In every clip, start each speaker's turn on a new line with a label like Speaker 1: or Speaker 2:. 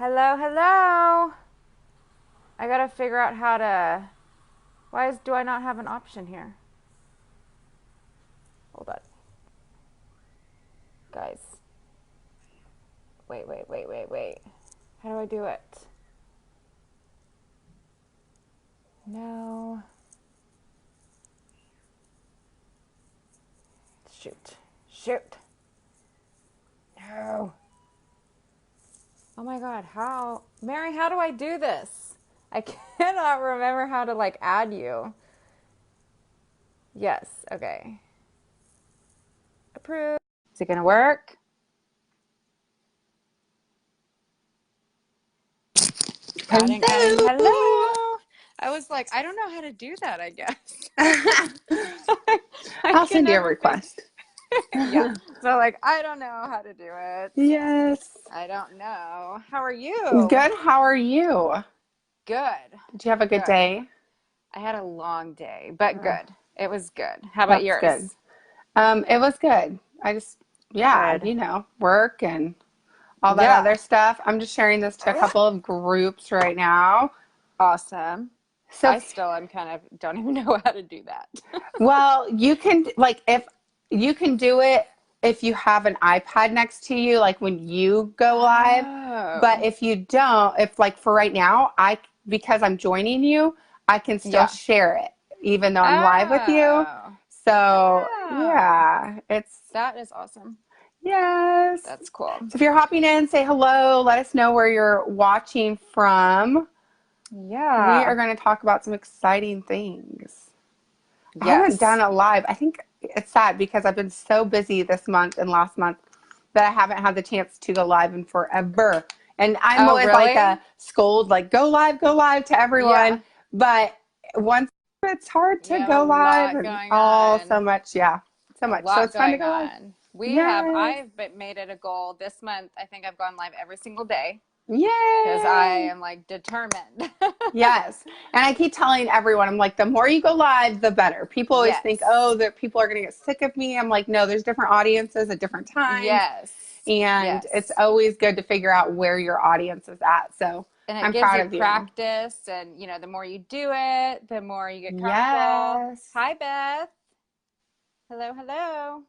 Speaker 1: Hello, hello. I gotta figure out how to. Do I not have an option here? Hold on, guys. Wait. How do I do it? No. Shoot. No. Oh my God, how? Mary, how do I do this? I cannot remember how to add you. Yes, okay. Approve. Is it gonna work? Adding.
Speaker 2: Hello.
Speaker 1: Hello. I was like, I don't know how to do that, I guess. I
Speaker 2: I'll
Speaker 1: can
Speaker 2: send you a
Speaker 1: never figure.
Speaker 2: request.
Speaker 1: Yeah. So I don't know how to do it.
Speaker 2: Yes.
Speaker 1: I don't know. How are you?
Speaker 2: Good. How are you?
Speaker 1: Good.
Speaker 2: Did you have a good
Speaker 1: Good.
Speaker 2: day?
Speaker 1: I had a long day, but
Speaker 2: Uh,
Speaker 1: good. It was good. How about
Speaker 2: that's good.
Speaker 1: yours?
Speaker 2: It was good. Yeah,
Speaker 1: Good.
Speaker 2: work and all that
Speaker 1: Yeah.
Speaker 2: other stuff. I'm just sharing this to a couple of groups right now.
Speaker 1: Awesome.
Speaker 2: So,
Speaker 1: I still am kind of don't even know how to do that.
Speaker 2: well, you can if you can do it if you have an iPad next to you, like when you go live. But
Speaker 1: Oh.
Speaker 2: if you don't, if for right now, because I'm joining you, I can still
Speaker 1: Yeah.
Speaker 2: share it even though I'm live with you.
Speaker 1: Oh.
Speaker 2: So
Speaker 1: Oh.
Speaker 2: yeah,
Speaker 1: That is awesome.
Speaker 2: yes.
Speaker 1: That's cool.
Speaker 2: So if you're hopping in, say hello. Let us know where you're watching from. We are
Speaker 1: Yeah.
Speaker 2: going to talk about some exciting things. I haven't done
Speaker 1: Yes.
Speaker 2: a live. I think it's sad because I've been so busy this month and last month that I haven't had the chance to go live in forever. And I'm
Speaker 1: Oh,
Speaker 2: always like
Speaker 1: really?
Speaker 2: a scold, like go live to everyone.
Speaker 1: Yeah.
Speaker 2: But once it's hard
Speaker 1: You
Speaker 2: to
Speaker 1: have a
Speaker 2: go live
Speaker 1: lot
Speaker 2: and
Speaker 1: going
Speaker 2: all so
Speaker 1: on.
Speaker 2: much. Yeah, so
Speaker 1: A
Speaker 2: much. So
Speaker 1: lot
Speaker 2: it's fun to
Speaker 1: going
Speaker 2: go live.
Speaker 1: on.
Speaker 2: Yes.
Speaker 1: I've made it a goal this month. I think I've gone live every single day because I
Speaker 2: Yay.
Speaker 1: am determined.
Speaker 2: Yes. And I keep telling everyone, I'm like, the more you go live, the better. People always think,
Speaker 1: Yes.
Speaker 2: oh, that people are going to get sick of me. I'm like, no, there's different audiences at different times.
Speaker 1: Yes.
Speaker 2: And it's
Speaker 1: Yes.
Speaker 2: always good to figure out where your audience is at. So
Speaker 1: And it
Speaker 2: I'm
Speaker 1: gives
Speaker 2: proud
Speaker 1: you
Speaker 2: of you.
Speaker 1: practice, and the more you do it, the more you get comfortable.
Speaker 2: Yes.
Speaker 1: Hi, Beth. Hello, hello.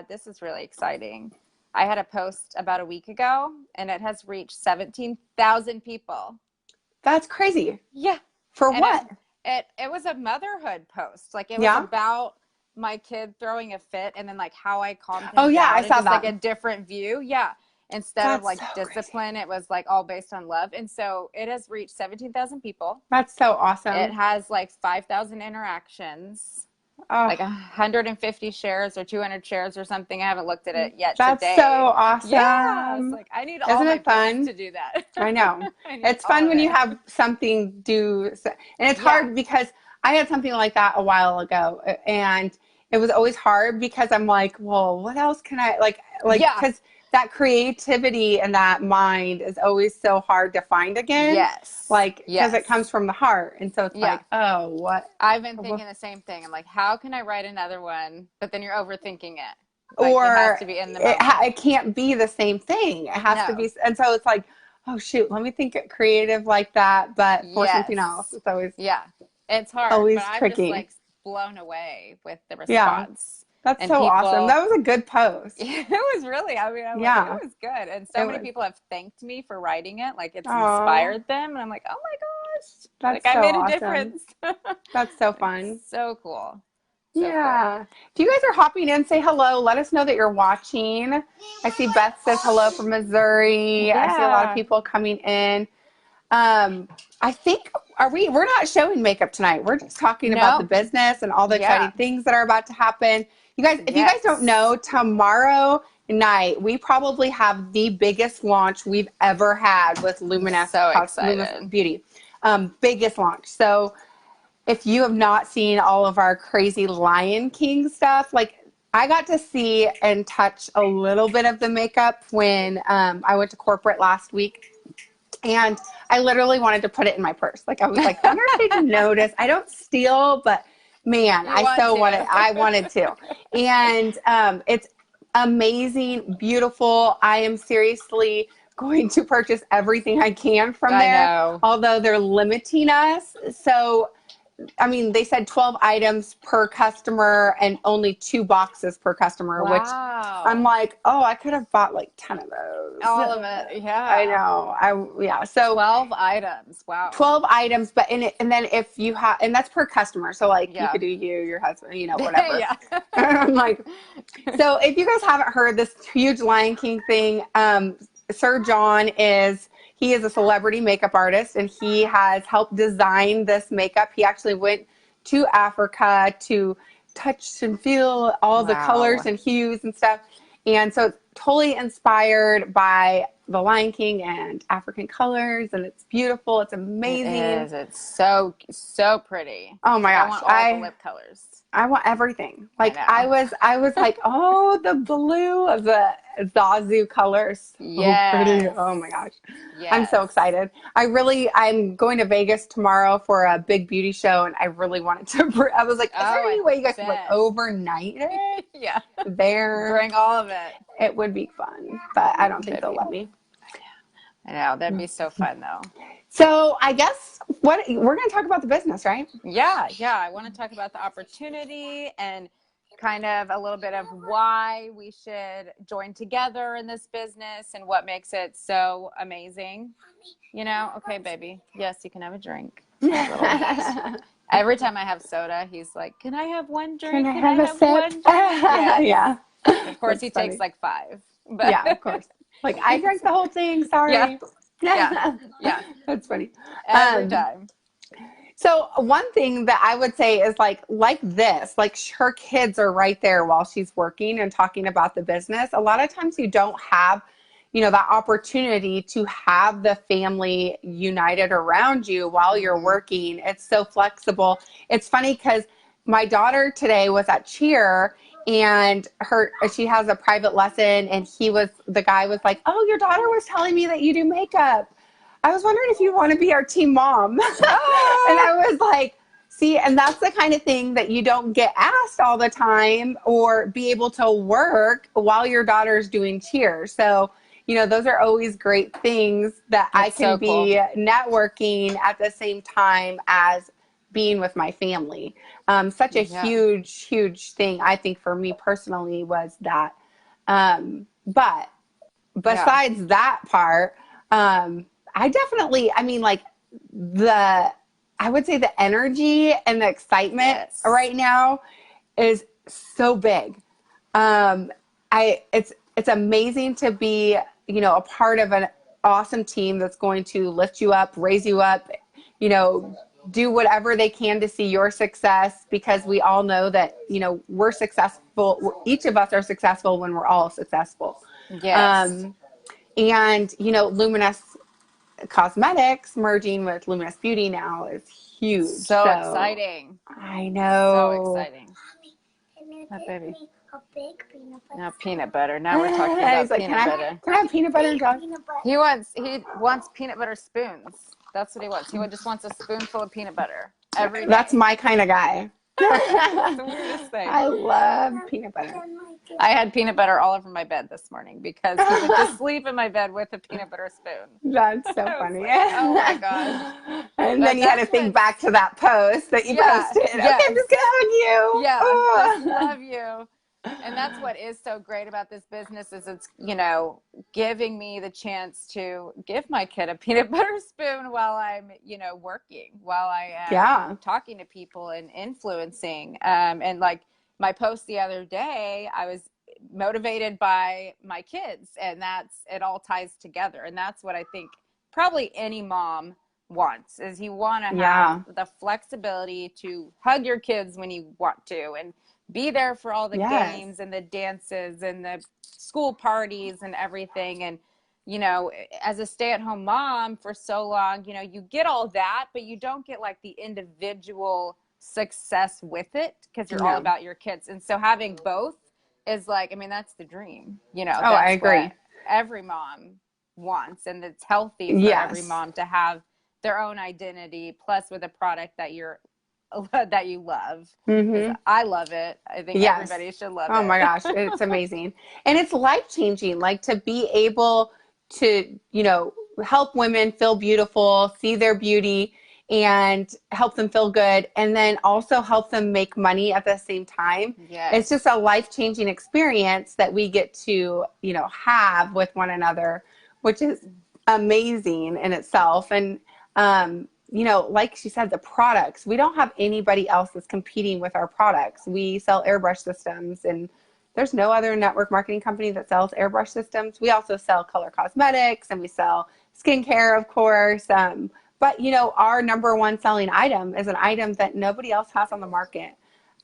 Speaker 1: This is really exciting. I had a post about a week ago and it has reached 17,000 people.
Speaker 2: That's crazy.
Speaker 1: Yeah.
Speaker 2: For
Speaker 1: And
Speaker 2: what?
Speaker 1: it was a motherhood post. It was
Speaker 2: Yeah.
Speaker 1: about my kid throwing a fit and then how I calmed
Speaker 2: Oh,
Speaker 1: him
Speaker 2: yeah. I
Speaker 1: down and
Speaker 2: saw
Speaker 1: just
Speaker 2: that.
Speaker 1: a different view. Yeah. Instead of
Speaker 2: That's so crazy.
Speaker 1: discipline, it was all based on love. And so it has reached 17,000 people.
Speaker 2: That's so
Speaker 1: It
Speaker 2: awesome.
Speaker 1: has 5,000 interactions,
Speaker 2: Oh,
Speaker 1: 150 shares or 200 shares or something. I haven't looked at it yet
Speaker 2: that's so
Speaker 1: today. Yeah, it's
Speaker 2: awesome.
Speaker 1: I need all
Speaker 2: Isn't
Speaker 1: my
Speaker 2: it
Speaker 1: posts
Speaker 2: fun?
Speaker 1: to do that.
Speaker 2: I know.
Speaker 1: I need
Speaker 2: It's
Speaker 1: all
Speaker 2: fun
Speaker 1: of
Speaker 2: when you
Speaker 1: it.
Speaker 2: have something do, and it's
Speaker 1: Yeah,
Speaker 2: hard because I had something like that a while ago, and it was always hard because I'm like, well, what else can I
Speaker 1: yeah,
Speaker 2: because that creativity and that mind is always so hard to find again,
Speaker 1: yes,
Speaker 2: because it comes
Speaker 1: yes,
Speaker 2: from the heart, and so it's
Speaker 1: yeah.
Speaker 2: like, oh, what,
Speaker 1: I've been thinking the same thing. I'm like, how can I write another one? But then you're overthinking it. It has
Speaker 2: or
Speaker 1: to be in the moment.
Speaker 2: it can't be the same thing. It has to
Speaker 1: No.
Speaker 2: be, and so it's like, oh shoot, let me think it creative like that, but for something else.
Speaker 1: Yes.
Speaker 2: It's always
Speaker 1: Yeah. It's hard, but
Speaker 2: always
Speaker 1: I'm just
Speaker 2: tricky.
Speaker 1: blown away with the
Speaker 2: Yeah,
Speaker 1: response.
Speaker 2: that's
Speaker 1: And
Speaker 2: so awesome.
Speaker 1: people,
Speaker 2: That was a good post.
Speaker 1: it was really, I'm like, it
Speaker 2: Yeah,
Speaker 1: was good. And so
Speaker 2: it
Speaker 1: many
Speaker 2: was.
Speaker 1: people have thanked me for writing it. It's
Speaker 2: Oh,
Speaker 1: inspired them. And I'm like, oh my gosh,
Speaker 2: that's
Speaker 1: I
Speaker 2: so
Speaker 1: made a
Speaker 2: awesome.
Speaker 1: difference.
Speaker 2: That's so fun.
Speaker 1: So cool. So cool.
Speaker 2: Yeah. If you guys are hopping in, say hello. Let us know that you're watching. I see Beth says hello from Missouri. I see a lot of
Speaker 1: Yeah.
Speaker 2: people coming in. I think we're not showing makeup tonight. We're just talking about the
Speaker 1: No.
Speaker 2: business and all the
Speaker 1: Yeah.
Speaker 2: exciting things that are about to happen. You guys, if you guys don't
Speaker 1: Yes.
Speaker 2: know, tomorrow night we probably have the biggest launch we've ever had with
Speaker 1: I'm
Speaker 2: Luminess
Speaker 1: so
Speaker 2: Luminous
Speaker 1: excited.
Speaker 2: Beauty. Biggest launch. So if you have not seen all of our crazy Lion King stuff, I got to see and touch a little bit of the makeup when I went to corporate last week. And I literally wanted to put it in my purse. I was like, I wonder if they'd notice. I don't steal, but man,
Speaker 1: You want to.
Speaker 2: I wanted to. And it's amazing, beautiful. I am seriously going to purchase everything I can from
Speaker 1: I
Speaker 2: there,
Speaker 1: know.
Speaker 2: although they're limiting us. So I mean, they said 12 items per customer and only 2 boxes per customer, which I'm
Speaker 1: Wow.
Speaker 2: like, oh, I could have bought like 10 of those.
Speaker 1: All of it.
Speaker 2: I
Speaker 1: Yeah.
Speaker 2: know. Yeah. So
Speaker 1: 12 items. Wow.
Speaker 2: 12 items, but in it, and then if you have, and that's per customer. So like you
Speaker 1: Yeah.
Speaker 2: could do your husband, whatever.
Speaker 1: Yeah.
Speaker 2: I'm like, so if you guys haven't heard this huge Lion King thing, Sir John he is a celebrity makeup artist, and he has helped design this makeup. He actually went to Africa to touch and feel all the colors
Speaker 1: Wow.
Speaker 2: and hues and stuff. And so it's totally inspired by the Lion King and African colors, and it's beautiful. It's
Speaker 1: It
Speaker 2: amazing.
Speaker 1: is. It's so, so pretty.
Speaker 2: Oh
Speaker 1: It's
Speaker 2: my
Speaker 1: like I
Speaker 2: gosh.
Speaker 1: want all the lip colors.
Speaker 2: I want everything.
Speaker 1: I
Speaker 2: Like
Speaker 1: know.
Speaker 2: I was like, oh, the blue of the Zazu colors. So pretty.
Speaker 1: Yes.
Speaker 2: Oh my gosh. I'm so
Speaker 1: Yes.
Speaker 2: excited. I'm going to Vegas tomorrow for a big beauty show, and I really wanted to, I was like, is there
Speaker 1: Oh, I
Speaker 2: any way you guys could like
Speaker 1: bet.
Speaker 2: overnight it
Speaker 1: Yeah.
Speaker 2: there?
Speaker 1: Bring all of it.
Speaker 2: It would be fun, but I don't think
Speaker 1: That'd
Speaker 2: they'll
Speaker 1: be,
Speaker 2: let me.
Speaker 1: I know. That'd be so fun though.
Speaker 2: So I guess we're going to talk about the business, right?
Speaker 1: Yeah, yeah. I want to talk about the opportunity and kind of a little bit of why we should join together in this business and what makes it so amazing. Okay, baby. Yes, you can have a drink. My little. Every time I have soda, he's like, "Can I have one
Speaker 2: Can
Speaker 1: drink?
Speaker 2: I
Speaker 1: Can I
Speaker 2: have a
Speaker 1: have
Speaker 2: sip?
Speaker 1: one drink?" Yes.
Speaker 2: Yeah.
Speaker 1: Of course,
Speaker 2: That's
Speaker 1: he takes
Speaker 2: funny.
Speaker 1: like five, but
Speaker 2: Yeah, of course. Like I drank the whole thing.
Speaker 1: yeah,
Speaker 2: Sorry.
Speaker 1: yeah, yeah.
Speaker 2: That's funny.
Speaker 1: Every
Speaker 2: Um,
Speaker 1: time.
Speaker 2: so one thing that I would say is like this, like her kids are right there while she's working and talking about the business. A lot of times you don't have, that opportunity to have the family united around you while you're
Speaker 1: Hmm.
Speaker 2: working. It's so flexible. It's funny because my daughter today was at cheer, and she has a private lesson, and the guy was like, "Oh, your daughter was telling me that you do makeup. I was wondering if you want to be our team mom." And
Speaker 1: Ah!
Speaker 2: I was like, see, and that's the kind of thing that you don't get asked all the time or be able to work while your daughter's doing cheer. So, those are always great things that I
Speaker 1: That's
Speaker 2: can
Speaker 1: so cool.
Speaker 2: be networking at the same time as being with my family. Such a
Speaker 1: Yeah,
Speaker 2: huge, huge thing, I think, for me personally was that. But
Speaker 1: yeah.
Speaker 2: besides that part, I mean, like the, I would say the energy and the excitement
Speaker 1: Yes.
Speaker 2: right now is so big. Um, it's amazing to be, a part of an awesome team that's going to lift you up, raise you up, you know, do whatever they can to see your success, because we all know that, we're successful. Each of us are successful when we're all successful.
Speaker 1: Yes.
Speaker 2: Um, and, Luminess Cosmetics merging with Luminous Beauty now is huge.
Speaker 1: So
Speaker 2: So
Speaker 1: exciting.
Speaker 2: I
Speaker 1: So
Speaker 2: know.
Speaker 1: exciting. Hi, baby. Now peanut butter. Now we're talking about
Speaker 2: He's like,
Speaker 1: peanut butter.
Speaker 2: can I have peanut butter and jelly?
Speaker 1: He wants peanut butter spoons. That's what he wants. Just wants a spoonful of peanut butter every
Speaker 2: That's
Speaker 1: day.
Speaker 2: my kind of guy.
Speaker 1: It's the weirdest thing.
Speaker 2: I love peanut butter.
Speaker 1: I had peanut butter all over my bed this morning because he went to sleep in my bed with a peanut butter spoon.
Speaker 2: That's so
Speaker 1: I was
Speaker 2: funny.
Speaker 1: like, oh my gosh.
Speaker 2: And then
Speaker 1: But
Speaker 2: you had to
Speaker 1: that's
Speaker 2: think
Speaker 1: what's,
Speaker 2: back to that post that you
Speaker 1: yeah,
Speaker 2: posted. Okay, I'm
Speaker 1: yes.
Speaker 2: just gonna hug you.
Speaker 1: Yeah, just
Speaker 2: Oh.
Speaker 1: love you. And that's what is so great about this business is it's, giving me the chance to give my kid a peanut butter spoon while I'm, working, while I am
Speaker 2: Yeah.
Speaker 1: talking to people and influencing. And like my post the other day, I was motivated by my kids, and it all ties together. And that's what I think probably any mom wants is you want to have
Speaker 2: Yeah.
Speaker 1: the flexibility to hug your kids when you want to and be there for all the
Speaker 2: Yes.
Speaker 1: games and the dances and the school parties and everything. And, as a stay-at-home mom for so long, you get all that, but you don't get like the individual success with it because you're all
Speaker 2: No.
Speaker 1: about your kids. And so having both is like, I mean, that's the dream.
Speaker 2: Oh, I
Speaker 1: That's what
Speaker 2: agree.
Speaker 1: every mom wants. And it's healthy for every
Speaker 2: Yes.
Speaker 1: mom to have their own identity plus with a product that you love, because
Speaker 2: Mm-hmm.
Speaker 1: I love it. I think
Speaker 2: Yes.
Speaker 1: everybody should love
Speaker 2: Oh my
Speaker 1: it.
Speaker 2: gosh, it's amazing. And it's life changing, like to be able to, help women feel beautiful, see their beauty, and help them feel good, and then also help them make money at the same time.
Speaker 1: Yes.
Speaker 2: It's just a life-changing experience that we get to, have with one another, which is amazing in itself. And, like she said, the products, we don't have anybody else that's competing with our products. We sell airbrush systems, and there's no other network marketing company that sells airbrush systems. We also sell color cosmetics, and we sell skincare, of course. But, our number one selling item is an item that nobody else has on the market,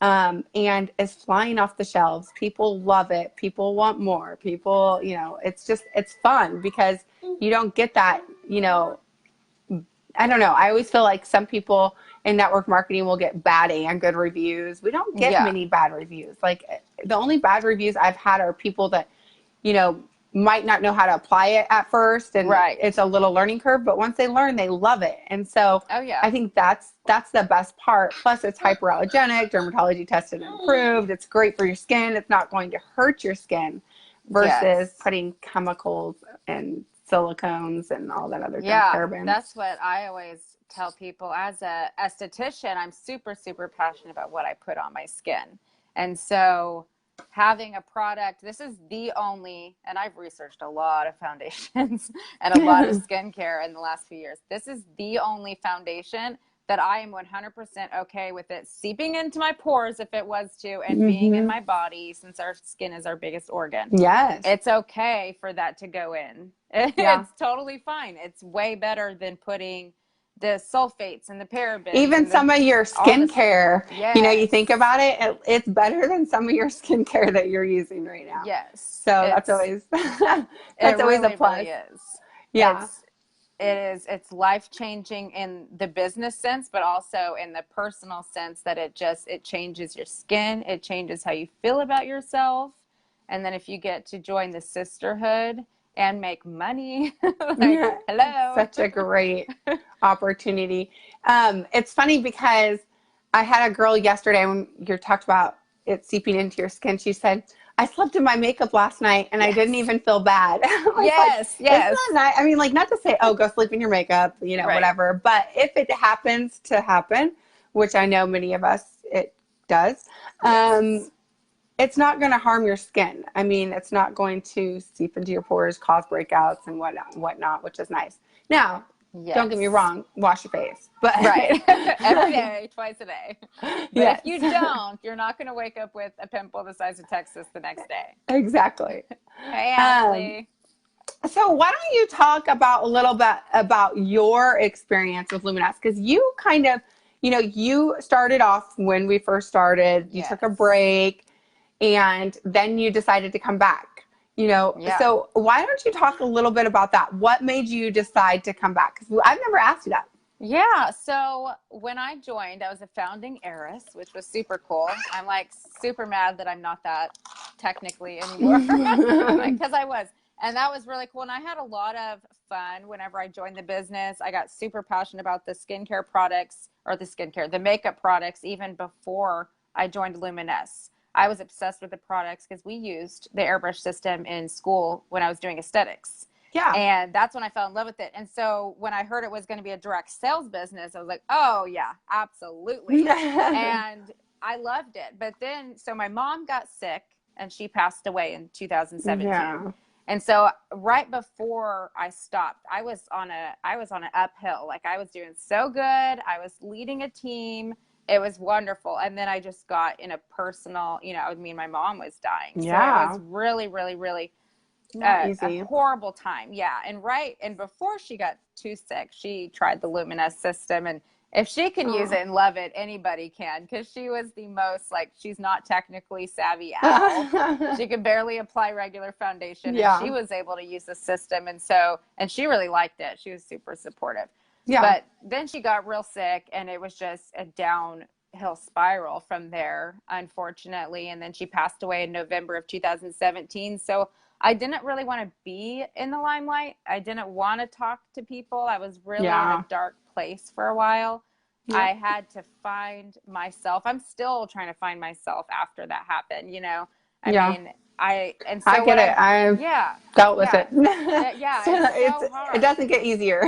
Speaker 2: and is flying off the shelves. People love it. People want more. People, it's fun because you don't get that, I don't know. I always feel like some people in network marketing will get bad and good reviews. We don't get many bad reviews. Like, the only bad reviews I've had are people that, might not know how to apply it at first, and it's a little learning curve, but once they learn, they love it. And so I think that's the best part. Plus, it's hyperallergenic, dermatology tested and approved. It's great for your skin. It's not going to hurt your skin versus putting chemicals and silicones and all that other parabens.
Speaker 1: That's what I always tell people. As a esthetician, I'm super, super passionate about what I put on my skin. And so having a product, this is the only, and I've researched a lot of foundations and a lot of skincare in the last few years. This is the only foundation that I am 100% okay with it seeping into my pores if it was to, and being in my body, since our skin is our biggest organ.
Speaker 2: Yes.
Speaker 1: It's okay for that to go in. It's totally fine. It's way better than putting the sulfates and the parabens.
Speaker 2: Even some of your skincare, you think about it, it's better than some of your skincare that you're using right now.
Speaker 1: Yes.
Speaker 2: So that's always, that's always a plus.
Speaker 1: Really is.
Speaker 2: Yeah.
Speaker 1: It's life-changing in the business sense, but also in the personal sense that it changes your skin. It changes how you feel about yourself. And then if you get to join the sisterhood and make money, hello.
Speaker 2: Such a great opportunity. It's funny because I had a girl yesterday when you talked about it seeping into your skin. She said, I slept in my makeup last night and I didn't even feel bad.
Speaker 1: Yes.
Speaker 2: Isn't that nice? I mean, not to say, go sleep in your makeup, whatever. But if it happens to happen, which I know many of us, it does, it's not going to harm your skin. I mean, it's not going to seep into your pores, cause breakouts and whatnot, which is nice. Now, don't get me wrong, wash your face. But
Speaker 1: every day, twice a day. But if you don't, you're not going to wake up with a pimple the size of Texas the next day.
Speaker 2: Exactly.
Speaker 1: Hey, Ashley.
Speaker 2: So why don't you talk about a little bit about your experience with Luminess? Because you kind of, you started off when we first started, you took a break, and then you decided to come back. So why don't you talk a little bit about that? What made you decide to come back? Because I've never asked you that.
Speaker 1: Yeah. So when I joined, I was a founding heiress, which was super cool. I'm like super mad that I'm not that technically anymore because I was. And that was really cool. And I had a lot of fun whenever I joined the business. I got super passionate about the skincare products, or the makeup products, even before I joined Luminess. I was obsessed with the products because we used the airbrush system in school when I was doing aesthetics.
Speaker 2: Yeah.
Speaker 1: And that's when I fell in love with it. And so when I heard it was going to be a direct sales business, I was like, oh yeah, absolutely. And I loved it. But then, so my mom got sick and she passed away in 2017.
Speaker 2: Yeah.
Speaker 1: And so right before I stopped, I was on an uphill. Like, I was doing so good. I was leading a team. It was wonderful. And then I just got in a personal, my mom was dying.
Speaker 2: Yeah.
Speaker 1: So it was really, really, really
Speaker 2: easy.
Speaker 1: a horrible time. Yeah. And before she got too sick, she tried the Luminess system. And if she can use it and love it, anybody can, because she was the most, she's not technically savvy at all. She could barely apply regular foundation. And she was able to use the system. And she really liked it. She was super supportive. Yeah. But then she got real sick, and it was just a downhill spiral from there, unfortunately. And then she passed away in November of 2017. So I didn't really want to be in the limelight. I didn't want to talk to people. I was really in a dark place for a while. Yeah. I had to find myself. I'm still trying to find myself after that happened, I mean, and
Speaker 2: I
Speaker 1: so
Speaker 2: get
Speaker 1: what
Speaker 2: it.
Speaker 1: I've,
Speaker 2: I've
Speaker 1: yeah,
Speaker 2: dealt with
Speaker 1: yeah,
Speaker 2: it.
Speaker 1: yeah,
Speaker 2: So
Speaker 1: it's
Speaker 2: it's,
Speaker 1: so
Speaker 2: it
Speaker 1: hard.
Speaker 2: doesn't get easier.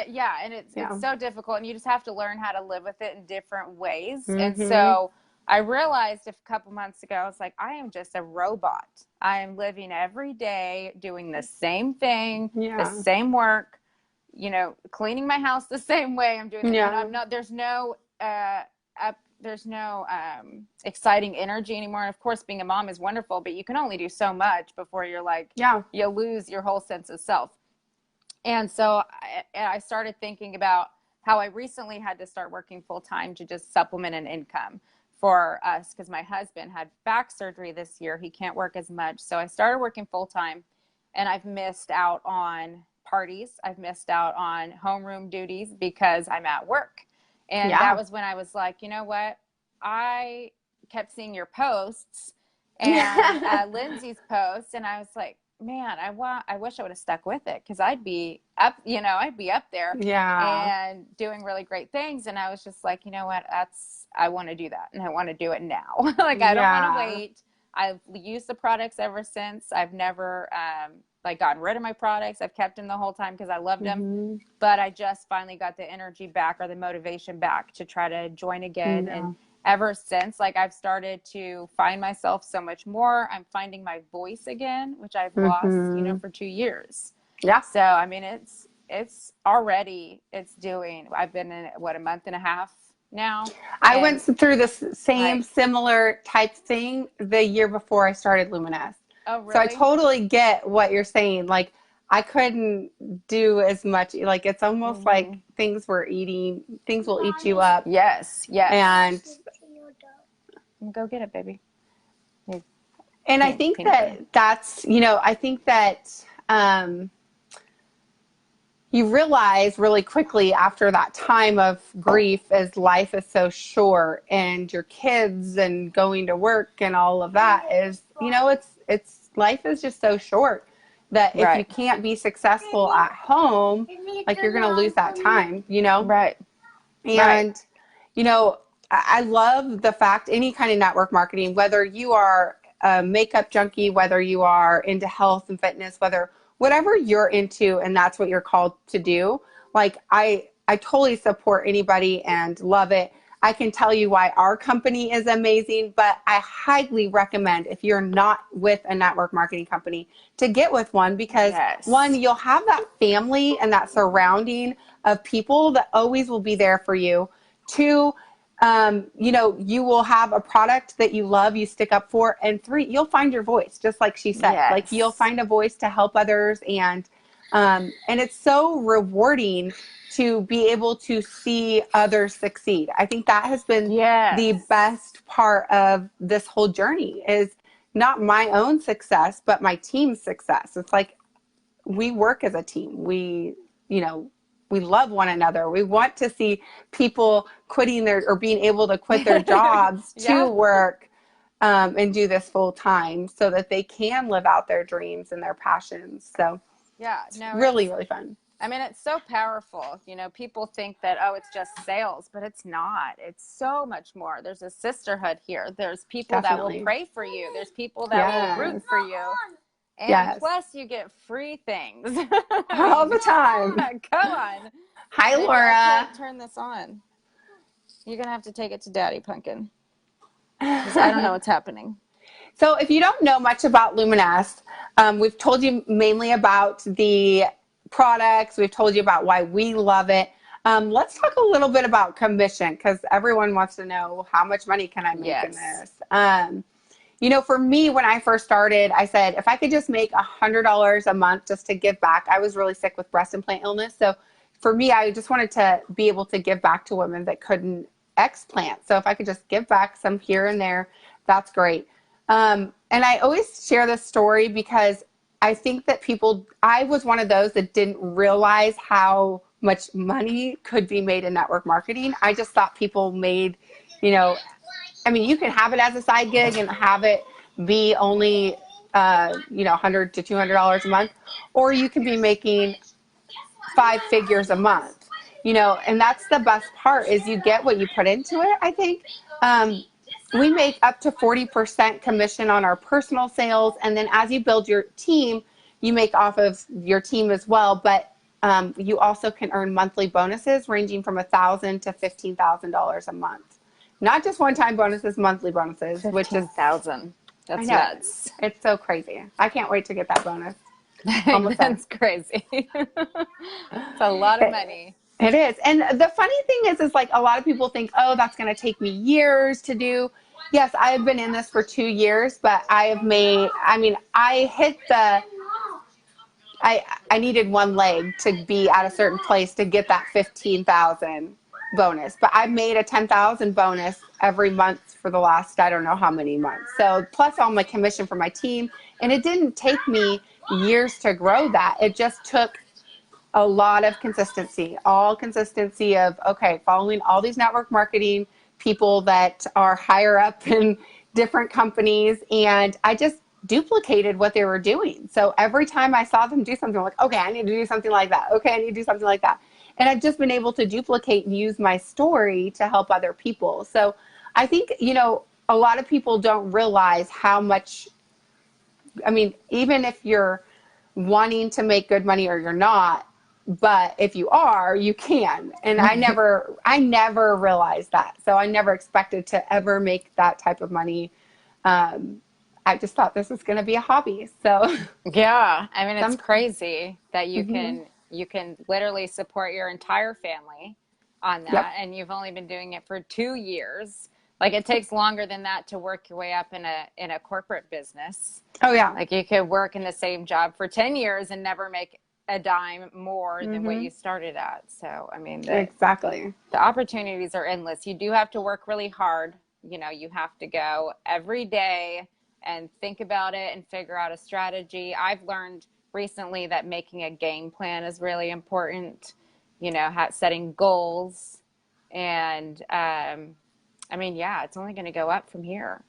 Speaker 1: Yeah, and it's
Speaker 2: Yeah.
Speaker 1: so difficult, and you just have to learn how to live with it in different ways. And
Speaker 2: Mm-hmm.
Speaker 1: so I realized a couple months ago, I was like, I am just a robot. I am living every day doing the same thing, the
Speaker 2: Yeah.
Speaker 1: same work, cleaning my house the same way. I'm doing that.
Speaker 2: Yeah.
Speaker 1: I'm not. There's no exciting energy anymore. And of course, being a mom is wonderful, but you can only do so much before you're like
Speaker 2: Yeah.
Speaker 1: you lose your whole sense of self. And so I started thinking about how I recently had to start working full time to just supplement an income for us because my husband had back surgery this year. He can't work as much. So I started working full time, and I've missed out on parties. I've missed out on homeroom duties because I'm at work. And that
Speaker 2: Yeah.
Speaker 1: was when I was like, you know what? I kept seeing your posts and
Speaker 2: Yeah.
Speaker 1: Lindsay's posts, and I was like, man, I wish I would have stuck with it because I'd be up there
Speaker 2: Yeah.
Speaker 1: and doing really great things. And I was just like, you know what, I want to do that, and I want to do it now. Like, I don't want to
Speaker 2: Yeah.
Speaker 1: wait. I've used the products ever since. I've never like gotten rid of my products. I've kept them the whole time because I loved them.
Speaker 2: Mm-hmm.
Speaker 1: But I just finally got the energy back or the motivation back to try to join again. And
Speaker 2: Yeah.
Speaker 1: ever since, like, I've started to find myself so much more. I'm finding my voice again, which I've lost,
Speaker 2: Mm-hmm.
Speaker 1: for 2 years.
Speaker 2: Yeah.
Speaker 1: So I mean, it's already, it's doing, I've been in it, what, a month and a half now.
Speaker 2: I
Speaker 1: And
Speaker 2: went through this same
Speaker 1: I
Speaker 2: similar type thing the year before I started Luminess.
Speaker 1: Oh,
Speaker 2: So I
Speaker 1: really?
Speaker 2: totally get what you're saying. Like, I couldn't do as much. Like, it's almost like
Speaker 1: Hmm.
Speaker 2: things will eat you up.
Speaker 1: Yes, yes.
Speaker 2: And
Speaker 1: Go get it, baby. Here,
Speaker 2: and I think
Speaker 1: peanut butter.
Speaker 2: I think that um, you realize really quickly after that time of grief, as life is so short and your kids and going to work and all of that is, it's life is just so short that if you
Speaker 1: Right,
Speaker 2: can't be successful at home, like, you're going to lose that time.
Speaker 1: right, right.
Speaker 2: And, I love the fact any kind of network marketing, whether you are a makeup junkie, whether you are into health and fitness, whatever you're into and that's what you're called to do. Like, I totally support anybody and love it. I can tell you why our company is amazing, but I highly recommend, if you're not with a network marketing company, to get with one, because one,
Speaker 1: Yes.
Speaker 2: you'll have that family and that surrounding of people that always will be there for you. Two, you will have a product that you love, you stick up for. And three, you'll find your voice, just like she said. Like, you'll
Speaker 1: Yes.
Speaker 2: find a voice to help others, and it's so rewarding to be able to see others succeed. I think that has been the
Speaker 1: Yes.
Speaker 2: best part of this whole journey, is not my own success, but my team's success. It's like, we work as a team. You know, we love one another. We want to see people quitting or being able to quit their jobs to
Speaker 1: Yeah.
Speaker 2: work, and do this full time so that they can live out their dreams and their passions. So
Speaker 1: Yeah.
Speaker 2: it's
Speaker 1: No,
Speaker 2: really, really fun.
Speaker 1: I mean, it's so powerful. People think that, oh, it's just sales, but it's not. It's so much more. There's a sisterhood here. There's people that will
Speaker 2: Definitely.
Speaker 1: pray for you. There's people that will root
Speaker 2: Yes.
Speaker 1: for you. And
Speaker 2: Yes.
Speaker 1: plus, you get free things. I
Speaker 2: All
Speaker 1: mean,
Speaker 2: the time.
Speaker 1: come on.
Speaker 2: Hi,
Speaker 1: Maybe I
Speaker 2: Laura.
Speaker 1: can't turn this on. You're going to have to take it to Daddy Pumpkin because I don't know what's happening.
Speaker 2: So if you don't know much about Luminess, we've told you mainly about the products. We've told you about why we love it. Let's talk a little bit about commission, because everyone wants to know, how much money can I make in
Speaker 1: Yes.
Speaker 2: this? For me, when I first started, I said, if I could just make $100 a month just to give back. I was really sick with breast implant illness. So for me, I just wanted to be able to give back to women that couldn't explant. So if I could just give back some here and there, that's great. And I always share this story because I think that I was one of those that didn't realize how much money could be made in network marketing. I just thought people made, you can have it as a side gig and have it be only, $100 to $200 a month, or you can be making 5 figures a month, and that's the best part, is you get what you put into it, I think. we make up to 40% commission on our personal sales. And then as you build your team, you make off of your team as well. But you also can earn monthly bonuses ranging from $1,000 to $15,000 a month. Not just one-time bonuses, monthly bonuses, which is
Speaker 1: 15,000.
Speaker 2: I
Speaker 1: That's
Speaker 2: know,
Speaker 1: nuts.
Speaker 2: it's so crazy. I can't wait to get that bonus. Almost
Speaker 1: That's
Speaker 2: there.
Speaker 1: crazy. It's a lot of money.
Speaker 2: It is. And the funny thing is like a lot of people think, oh, that's going to take me years to do. Yes, I have been in this for 2 years, but I have made, I mean, I needed one leg to be at a certain place to get that 15,000 bonus, but I've made a 10,000 bonus every month for the last, I don't know how many months. So plus all my commission for my team. And it didn't take me years to grow that. It just took a lot of consistency, all consistency of, okay, following all these network marketing people that are higher up in different companies. And I just duplicated what they were doing. So every time I saw them do something, I'm like, okay, I need to do something like that. Okay, I need to do something like that. And I've just been able to duplicate and use my story to help other people. So I think, a lot of people don't realize how much, I mean, even if you're wanting to make good money or you're not, but if you are, you can. And I never realized that. So I never expected to ever make that type of money. I just thought this was going to be a hobby. So
Speaker 1: Yeah, I mean, it's
Speaker 2: some,
Speaker 1: crazy that
Speaker 2: mhm.
Speaker 1: you can literally support your entire family on
Speaker 2: Yep.
Speaker 1: that, and you've only been doing it for 2 years. Like it takes longer than that to work your way up in a corporate business.
Speaker 2: Oh yeah.
Speaker 1: Like you could work in the same job for 10 years and never make a dime more than what
Speaker 2: Hmm.
Speaker 1: you started at. So, I mean,
Speaker 2: Exactly.
Speaker 1: the opportunities are endless. You do have to work really hard. You have to go every day and think about it and figure out a strategy. I've learned recently that making a game plan is really important, setting goals. And I mean, yeah, it's only going to go up from here.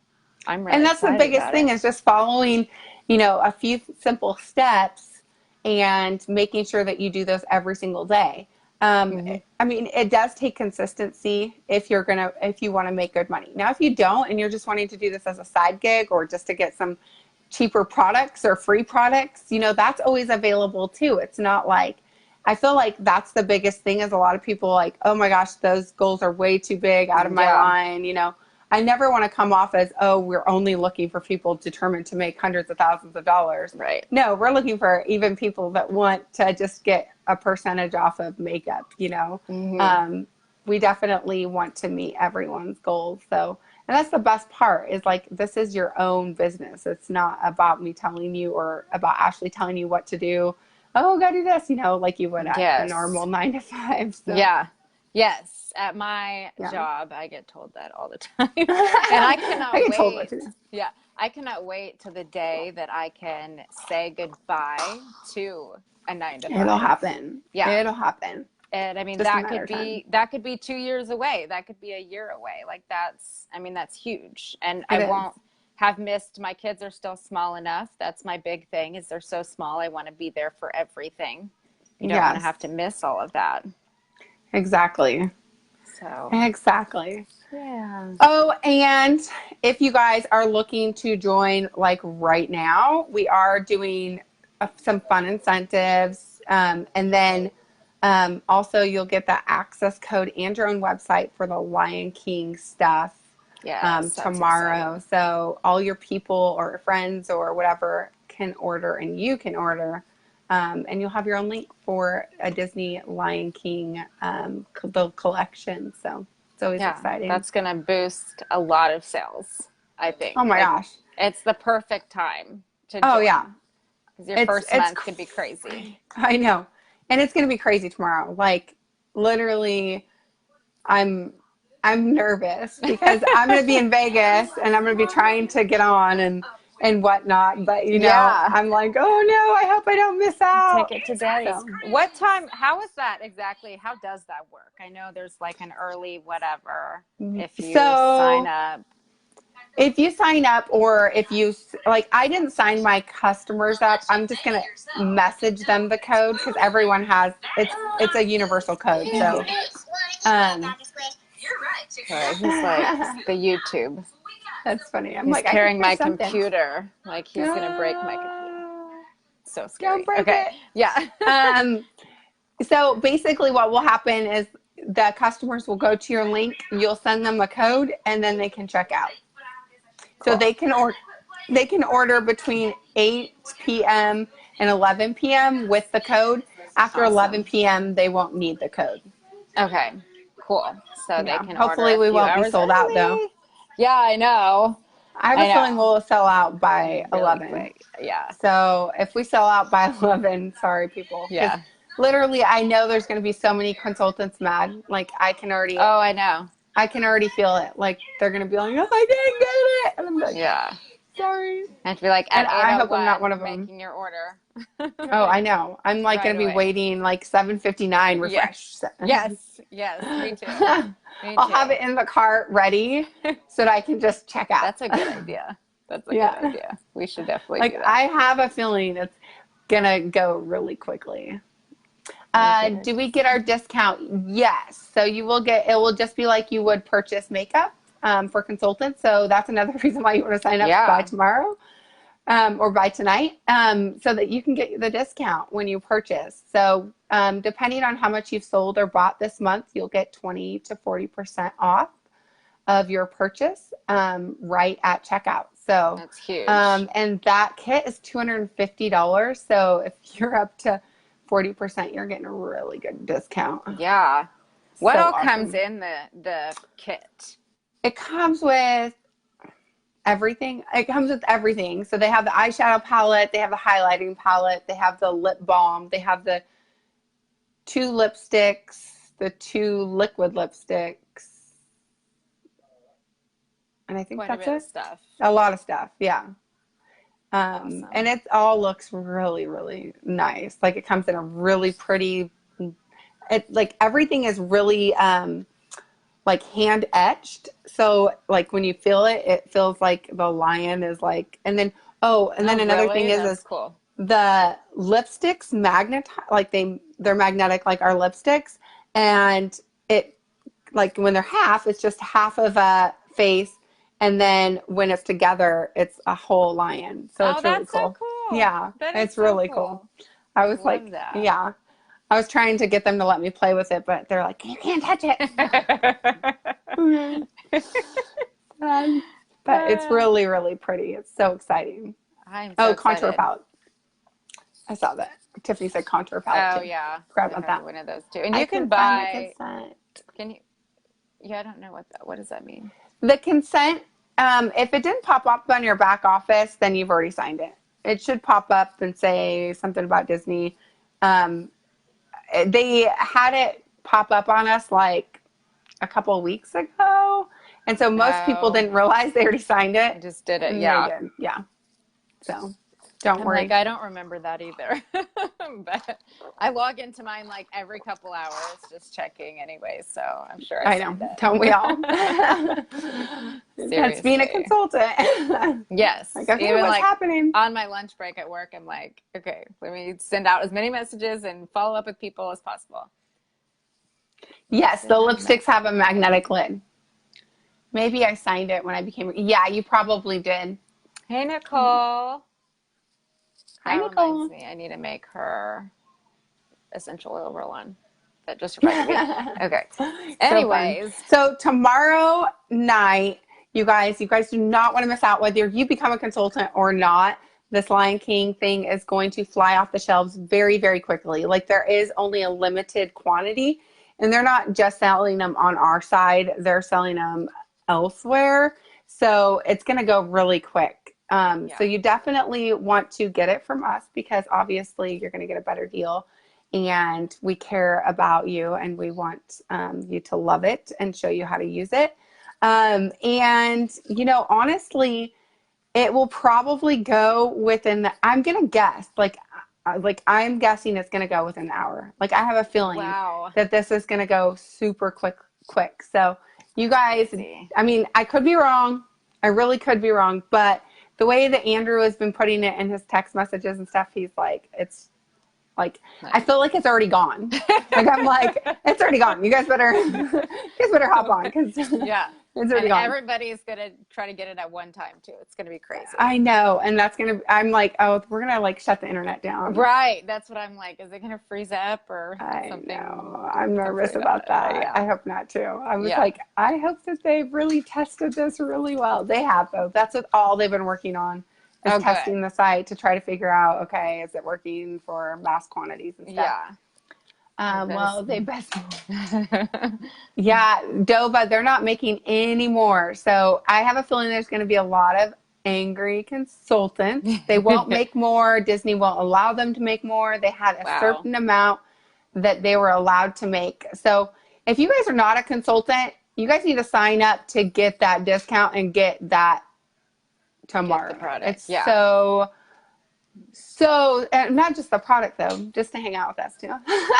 Speaker 1: I'm
Speaker 2: And
Speaker 1: really
Speaker 2: that's the
Speaker 1: excited
Speaker 2: biggest
Speaker 1: about it.
Speaker 2: thing is just following, a few simple steps and making sure that you do those every single day.
Speaker 1: Hmm.
Speaker 2: I mean, it does take consistency if you want to make good money. Now, if you don't, and you're just wanting to do this as a side gig or just to get some cheaper products or free products, that's always available too. It's not like, I feel like that's the biggest thing is a lot of people like, oh my gosh, those goals are way too big out of my
Speaker 1: Yeah,
Speaker 2: line. I never want to come off as, oh, we're only looking for people determined to make hundreds of thousands of dollars.
Speaker 1: right.
Speaker 2: No, we're looking for even people that want to just get a percentage off of makeup.
Speaker 1: Hmm.
Speaker 2: We definitely want to meet everyone's goals. So, and that's the best part is like, this is your own business. It's not about me telling you or about Ashley telling you what to do. Oh, go do this, like you would at a
Speaker 1: Yes.
Speaker 2: normal 9 to 5. So,
Speaker 1: Yeah. Yes. At my
Speaker 2: yeah.
Speaker 1: job, I get told that all the time. And I
Speaker 2: I
Speaker 1: cannot
Speaker 2: get told what
Speaker 1: wait.
Speaker 2: to do.
Speaker 1: Yeah. I cannot wait to the day that I can say goodbye to a nine to
Speaker 2: It'll
Speaker 1: five.
Speaker 2: happen.
Speaker 1: Yeah.
Speaker 2: It'll happen.
Speaker 1: And I mean
Speaker 2: Just a matter of time.
Speaker 1: that could be 2 years away. That could be a year away. Like that's huge. And I
Speaker 2: It is.
Speaker 1: won't have missed my kids are still small enough. That's my big thing is they're so small. I want to be there for everything. You don't want to
Speaker 2: Yes,
Speaker 1: have to miss all of that.
Speaker 2: exactly.
Speaker 1: So,
Speaker 2: Exactly.
Speaker 1: yeah.
Speaker 2: Oh, and if you guys are looking to join like right now, we are doing some fun incentives. And then also you'll get that access code and your own website for the Lion King stuff
Speaker 1: Yes, that's
Speaker 2: tomorrow.
Speaker 1: exciting.
Speaker 2: So all your people or friends or whatever can order and you can order. And you'll have your own link for a Disney Lion King the collection. So it's always
Speaker 1: Yeah,
Speaker 2: exciting.
Speaker 1: that's going to boost a lot of sales, I
Speaker 2: Oh
Speaker 1: think.
Speaker 2: my
Speaker 1: Like,
Speaker 2: gosh.
Speaker 1: it's the perfect time to
Speaker 2: Oh yeah.
Speaker 1: join because your
Speaker 2: It's
Speaker 1: first
Speaker 2: it's
Speaker 1: month could be crazy.
Speaker 2: I know. And it's going to be crazy tomorrow. Like literally I'm I'm nervous because I'm going to be in Vegas and I'm going to be trying to get on and whatnot. But
Speaker 1: Yeah,
Speaker 2: I'm like, oh no, I hope I don't miss out.
Speaker 1: take it to daddy's.
Speaker 2: So
Speaker 1: What time? How is that exactly? How does that work? I know there's like an early whatever if you sign
Speaker 2: so
Speaker 1: up.
Speaker 2: if you sign up or if you like, I didn't sign my customers up. I'm just going to message them the code because everyone has it's a universal code. So um
Speaker 1: Sorry, he's like the YouTube.
Speaker 2: That's funny. I'm
Speaker 1: He's
Speaker 2: like, I can
Speaker 1: carrying
Speaker 2: hear
Speaker 1: my
Speaker 2: something.
Speaker 1: computer. Like he's going to break my computer. So scary.
Speaker 2: Don't break
Speaker 1: Okay.
Speaker 2: it.
Speaker 1: Yeah.
Speaker 2: So basically what will happen is the customers will go to your link, you'll send them a code, and then they can check out.
Speaker 1: Cool.
Speaker 2: So they can order between 8 p.m. and 11 p.m. with the code. After
Speaker 1: Awesome.
Speaker 2: 11 p.m., they won't need the code.
Speaker 1: Okay. Cool. So they can
Speaker 2: Hopefully
Speaker 1: order
Speaker 2: we
Speaker 1: a few
Speaker 2: won't be
Speaker 1: hours
Speaker 2: sold out, though.
Speaker 1: early. Yeah, I know.
Speaker 2: I have a feeling we'll sell out by
Speaker 1: Really
Speaker 2: 11.
Speaker 1: quick. Yeah.
Speaker 2: So if we sell out by 11, sorry, people.
Speaker 1: Yeah.
Speaker 2: Literally, I know there's going to be so many consultants mad. Like, I can already feel it. Like, they're going to be like, oh, I didn't get it. And I'm like,
Speaker 1: Yeah.
Speaker 2: sorry.
Speaker 1: I have to be like, at 8:01,
Speaker 2: I hope I'm not one of them.
Speaker 1: making your order.
Speaker 2: Oh, I know. I'm like going to be
Speaker 1: away.
Speaker 2: waiting like 7:59 refresh.
Speaker 1: Yes. Me too.
Speaker 2: I'll have it in the cart ready so that I can just check out.
Speaker 1: That's a good idea. That's a good idea. We should definitely do that.
Speaker 2: I have a feeling it's going to go really quickly. Do we get our discount? Yes. So it will just be like you would purchase makeup for consultants. So that's another reason why you want to sign up by tomorrow or by tonight so that you can get the discount when you purchase. So depending on how much you've sold or bought this month, you'll get 20 to 40% off of your purchase right at checkout. So
Speaker 1: that's huge.
Speaker 2: And that kit is $250. So if you're up to 40%, you're getting a really good discount.
Speaker 1: Yeah. What
Speaker 2: so
Speaker 1: all
Speaker 2: awesome.
Speaker 1: comes in the kit?
Speaker 2: It comes with everything. It comes with everything. So they have the eyeshadow palette, they have the highlighting palette, they have the lip balm, they have the 2 lipsticks, the 2 liquid lipsticks. And I think that's it.
Speaker 1: Stuff.
Speaker 2: A lot of stuff. Yeah.
Speaker 1: Awesome.
Speaker 2: And it all looks really, really nice. Like it comes in a really pretty, like everything is really like hand etched. So like when you feel it, it feels like the lion is like, and then another thing is
Speaker 1: cool.
Speaker 2: The lipsticks like they're magnetic like our lipsticks, and it like when they're half, it's just half of a face. And then when it's together, it's a whole lion. So it's really cool.
Speaker 1: So cool.
Speaker 2: Yeah, it's really cool. I was like, yeah. I was trying to get them to let me play with it, but they're like, you can't touch it. But it's really, really pretty. It's so exciting.
Speaker 1: I'm so excited.
Speaker 2: Contour palette. I saw that. Tiffany said contour palette.
Speaker 1: Oh, yeah.
Speaker 2: Forgot about that.
Speaker 1: One of those too. And you can buy. Can you? Yeah, I don't know what does that mean?
Speaker 2: The consent, if it didn't pop up on your back office, then you've already signed it. It should pop up and say something about Disney. They had it pop up on us like a couple of weeks ago. And so most people didn't realize they already signed it.
Speaker 1: Just did it, yeah.
Speaker 2: Yeah. So don't worry.
Speaker 1: Like, I don't remember that either. But I log into mine like every couple hours, just checking anyway. So I'm sure I know.
Speaker 2: Don't we all? That's being a consultant.
Speaker 1: Yes.
Speaker 2: Like, okay, even what's happening?
Speaker 1: On my lunch break at work, I'm like, okay, let me send out as many messages and follow up with people as possible.
Speaker 2: Yes, the lipsticks have a magnetic lid. Maybe I signed it when I became. Yeah, you probably did.
Speaker 1: Hey, Nicole.
Speaker 2: Hi, Nicole.
Speaker 1: Reminds me, I need to make her essential oil roll-on. That just reminded me. Okay. Anyways.
Speaker 2: So tomorrow night, you guys do not want to miss out whether you become a consultant or not. This Lion King thing is going to fly off the shelves very, very quickly. Like there is only a limited quantity, and they're not just selling them on our side. They're selling them elsewhere. So it's going to go really quick. So you definitely want to get it from us because obviously you're going to get a better deal and we care about you and we want you to love it and show you how to use it. And, you know, honestly, it will probably go within I'm going to guess, like I'm guessing it's going to go within an hour. Like I have a feeling that this is going to go super quick. So you guys, I mean, I could be wrong. I really could be wrong, but the way that Andrew has been putting it in his text messages and stuff, he's like, it's like, I feel like it's already gone. Like I'm like, it's already gone. You guys better hop on because It's
Speaker 1: And
Speaker 2: already gone.
Speaker 1: everybody's going to try to get it at one time too. It's going to be crazy.
Speaker 2: I know. And I'm like, oh, we're going to like shut the internet down.
Speaker 1: Right. That's what I'm like. Is it going to freeze up or
Speaker 2: I
Speaker 1: something?
Speaker 2: know. I'm nervous
Speaker 1: Hopefully
Speaker 2: about
Speaker 1: not.
Speaker 2: that.
Speaker 1: Yeah.
Speaker 2: I hope not too. I was
Speaker 1: Yeah.
Speaker 2: like, I hope that they've really tested this really well. They have, though. That's what all they've been working on is
Speaker 1: Oh,
Speaker 2: testing
Speaker 1: good.
Speaker 2: the site to try to figure out, okay, is it working for mass quantities and stuff?
Speaker 1: Yeah.
Speaker 2: Well, they best. Yeah, Dova, they're not making any more. So I have a feeling there's going to be a lot of angry consultants. They won't make more. Disney won't allow them to make more. They had a
Speaker 1: Wow.
Speaker 2: certain amount that they were allowed to make. So if you guys are not a consultant, you guys need to sign up to get that discount and get that tomorrow.
Speaker 1: Get the product.
Speaker 2: It's
Speaker 1: Yeah.
Speaker 2: so, and not just the product though, just to hang out with us too.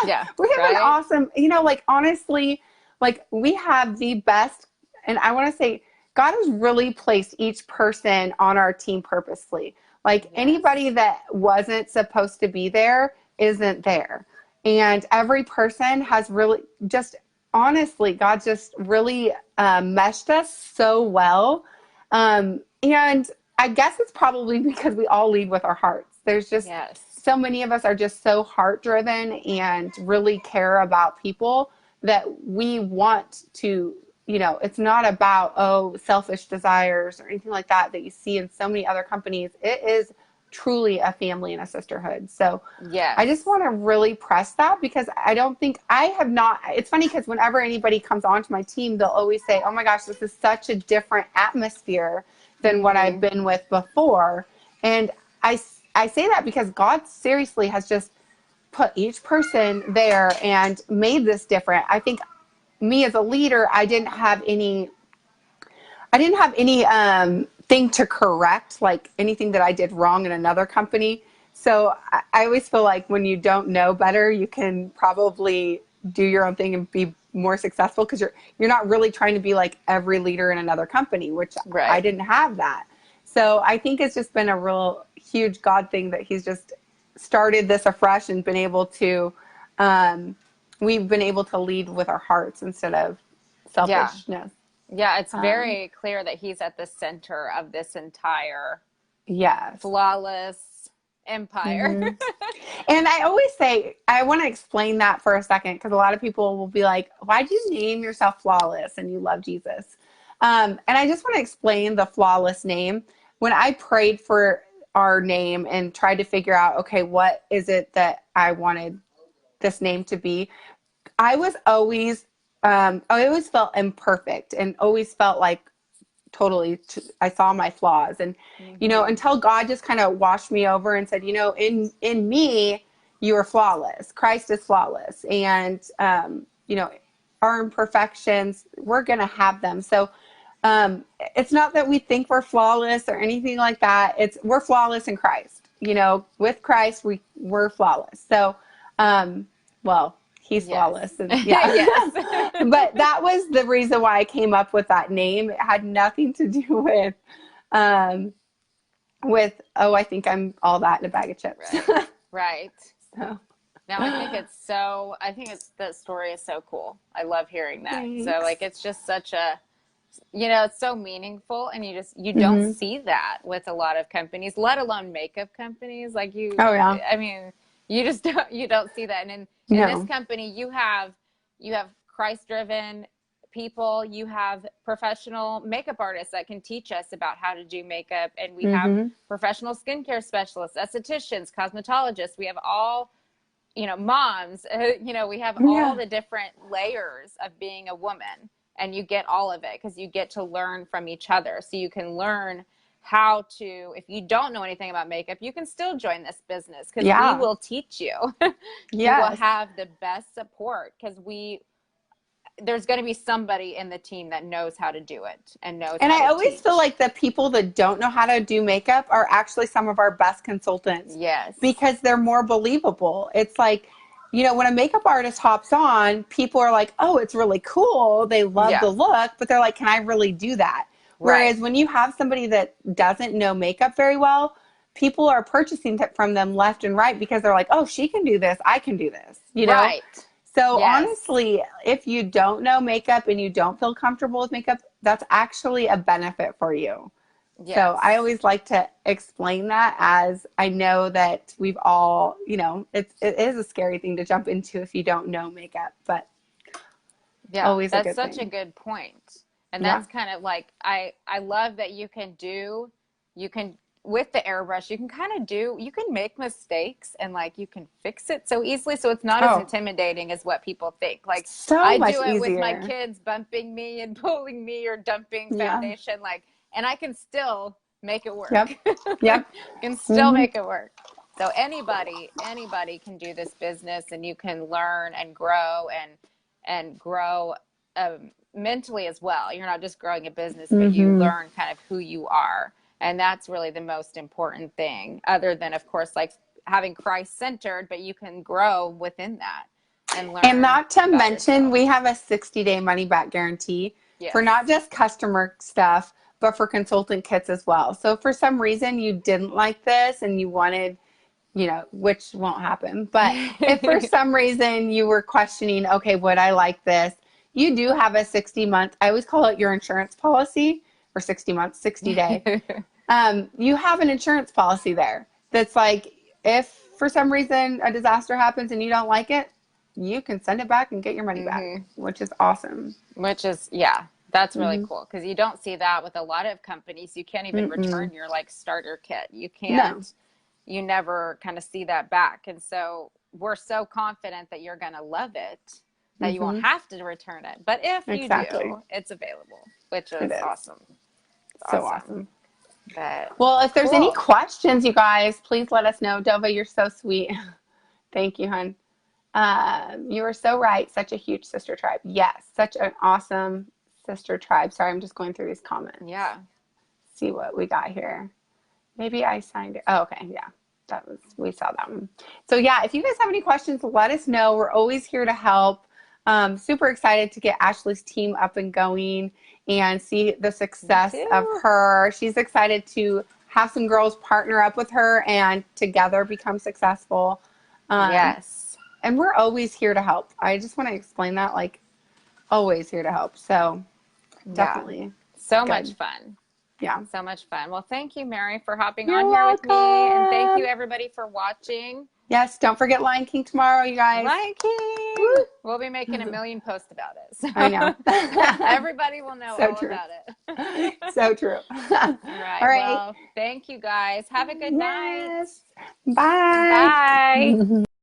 Speaker 1: Yeah.
Speaker 2: We have
Speaker 1: right?
Speaker 2: an awesome, like honestly, like we have the best, and I want to say God has really placed each person on our team purposely. Like
Speaker 1: Yes.
Speaker 2: anybody that wasn't supposed to be there isn't there. And every person has really just, honestly, God just really meshed us so well. And I guess it's probably because we all lead with our hearts. There's just
Speaker 1: Yes.
Speaker 2: so many of us are just so heart driven and really care about people that we want to, it's not about, selfish desires or anything like that you see in so many other companies. It is truly a family and a sisterhood. So
Speaker 1: Yes.
Speaker 2: I just want to really press that because I don't think I have not. It's funny because whenever anybody comes onto my team, they'll always say, oh my gosh, this is such a different atmosphere than what I've been with before. And I say that because God seriously has just put each person there and made this different. I think me as a leader, I didn't have any thing to correct, like anything that I did wrong in another company. So I always feel like when you don't know better, you can probably do your own thing and be more successful because you're not really trying to be like every leader in another company, which
Speaker 1: Right.
Speaker 2: I didn't have that. So I think it's just been a real huge God thing that he's just started this afresh and been able to, we've been able to lead with our hearts instead of selfishness.
Speaker 1: Yeah, it's very clear that he's at the center of this entire
Speaker 2: Yes.
Speaker 1: flawless empire.
Speaker 2: Mm-hmm. And I always say, I want to explain that for a second because a lot of people will be like, why do you name yourself Flawless and you love Jesus? And I just want to explain the flawless name. When I prayed for our name and tried to figure out, okay, what is it that I wanted this name to be? I always felt imperfect and always felt like I saw my flaws. And, until God just kind of washed me over and said, in me, you are flawless. Christ is flawless. And, our imperfections, we're going to have them. So, it's not that we think we're flawless or anything like that. We're flawless in Christ. With Christ, we're flawless. So, he's flawless. And, yeah.
Speaker 1: Yes.
Speaker 2: But that was the reason why I came up with that name. It had nothing to do I think I'm all that in a bag of chips.
Speaker 1: Right. Right.
Speaker 2: So.
Speaker 1: No, I think that story is so cool. I love hearing that.
Speaker 2: Thanks.
Speaker 1: So like, it's just such a, it's so meaningful and you don't see that with a lot of companies, let alone makeup companies. Like
Speaker 2: Oh yeah.
Speaker 1: I mean, you don't see that. And in this company, you have Christ-driven people, you have professional makeup artists that can teach us about how to do makeup. And we have professional skincare specialists, estheticians, cosmetologists. We have all, moms, we have all the different layers of being a woman, and you get all of it because you get to learn from each other. So you can learn how to, if you don't know anything about makeup, you can still join this business because we will teach you. You will have the best support because there's going to be somebody in the team that knows how to do it and knows
Speaker 2: and
Speaker 1: how to
Speaker 2: I always
Speaker 1: teach.
Speaker 2: feel like the people that don't know how to do makeup are actually some of our best consultants.
Speaker 1: Yes.
Speaker 2: Because they're more believable. It's like, when a makeup artist hops on, people are like, oh, it's really cool. They love the look, but they're like, can I really do that?
Speaker 1: Right.
Speaker 2: Whereas when you have somebody that doesn't know makeup very well, people are purchasing from them left and right because they're like, oh, she can do this. I can do this.
Speaker 1: Right.
Speaker 2: So honestly, if you don't know makeup and you don't feel comfortable with makeup, that's actually a benefit for you. So I
Speaker 1: Yes.
Speaker 2: always like to explain that, as I know that we've all, it is a scary thing to jump into if you don't know makeup, but
Speaker 1: Yeah,
Speaker 2: always a
Speaker 1: that's
Speaker 2: good
Speaker 1: such a
Speaker 2: thing.
Speaker 1: good point. And
Speaker 2: Yeah.
Speaker 1: that's kind of like I love that you can with the airbrush, you can kind of you can make mistakes and like you can fix it so easily, so it's not as
Speaker 2: Oh,
Speaker 1: intimidating as what people think. Like
Speaker 2: so
Speaker 1: I
Speaker 2: much
Speaker 1: do it with my
Speaker 2: easier.
Speaker 1: kids bumping me and pulling me or dumping
Speaker 2: Yeah.
Speaker 1: foundation like and I can still make it
Speaker 2: Yep.
Speaker 1: work.
Speaker 2: Yep.
Speaker 1: Can still
Speaker 2: Hmm.
Speaker 1: make it work. So anybody can do this business and you can learn and grow mentally as well. You're not just growing a business, but you
Speaker 2: Hmm.
Speaker 1: learn kind of who you are. And that's really the most important thing, other than, of course, like having Christ centered, but you can grow within that and
Speaker 2: And
Speaker 1: learn
Speaker 2: not to
Speaker 1: about
Speaker 2: mention,
Speaker 1: yourself.
Speaker 2: we have a 60-day money back guarantee for not
Speaker 1: Yes.
Speaker 2: just customer stuff, but for consultant kits as well. So if for some reason you didn't like this and you wanted, which won't happen, but if for some reason you were questioning, okay, would I like this? You do have a 60-month, I always call it your insurance policy, or 60 months, 60-day. You have an insurance policy there that's like, if for some reason a disaster happens and you don't like it, you can send it back and get your money back,
Speaker 1: Mm-hmm.
Speaker 2: which is awesome.
Speaker 1: Which is, yeah, that's really
Speaker 2: Mm-hmm.
Speaker 1: cool because you don't see that with a lot of companies. You can't even
Speaker 2: Mm-mm.
Speaker 1: return your like starter kit.
Speaker 2: No.
Speaker 1: You never kind of see that back. And so we're so confident that you're going to love it that you won't
Speaker 2: Mm-hmm.
Speaker 1: have to return it. But if you
Speaker 2: Exactly.
Speaker 1: do, it's available, which
Speaker 2: It
Speaker 1: is
Speaker 2: is.
Speaker 1: awesome. It's
Speaker 2: So
Speaker 1: awesome.
Speaker 2: awesome.
Speaker 1: But
Speaker 2: Well, if there's any
Speaker 1: cool.
Speaker 2: questions, you guys, please let us know. Dova, you're so sweet. Thank you, hon. You are so right. Such a huge sister tribe. Yes, such an awesome sister tribe. Sorry, I'm just going through these comments.
Speaker 1: Yeah.
Speaker 2: See what we got here. Maybe I signed it. Oh, okay. Yeah, we saw that one. So yeah, if you guys have any questions, let us know. We're always here to help. Super excited to get Ashley's team up and going and see the
Speaker 1: Me
Speaker 2: success of
Speaker 1: too.
Speaker 2: her. She's excited to have some girls partner up with her and together become successful. Um,
Speaker 1: Yes.
Speaker 2: and we're always here to help. I just want to explain that, like, always here to help. So
Speaker 1: Yeah.
Speaker 2: definitely
Speaker 1: So much
Speaker 2: good.
Speaker 1: fun.
Speaker 2: Yeah.
Speaker 1: So much fun. Well, thank you, Mary, for hopping on
Speaker 2: You're
Speaker 1: here with me. And thank you,
Speaker 2: welcome.
Speaker 1: everybody, for watching.
Speaker 2: Yes, don't forget Lion King tomorrow, you guys.
Speaker 1: Lion King. We'll be making a
Speaker 2: Woo!
Speaker 1: million posts about it.
Speaker 2: I know.
Speaker 1: So everybody will know
Speaker 2: So
Speaker 1: all
Speaker 2: true.
Speaker 1: about it.
Speaker 2: So true. All
Speaker 1: All right.
Speaker 2: right.
Speaker 1: Well, thank you guys. Have a good night.
Speaker 2: Yes. Bye.
Speaker 1: Bye.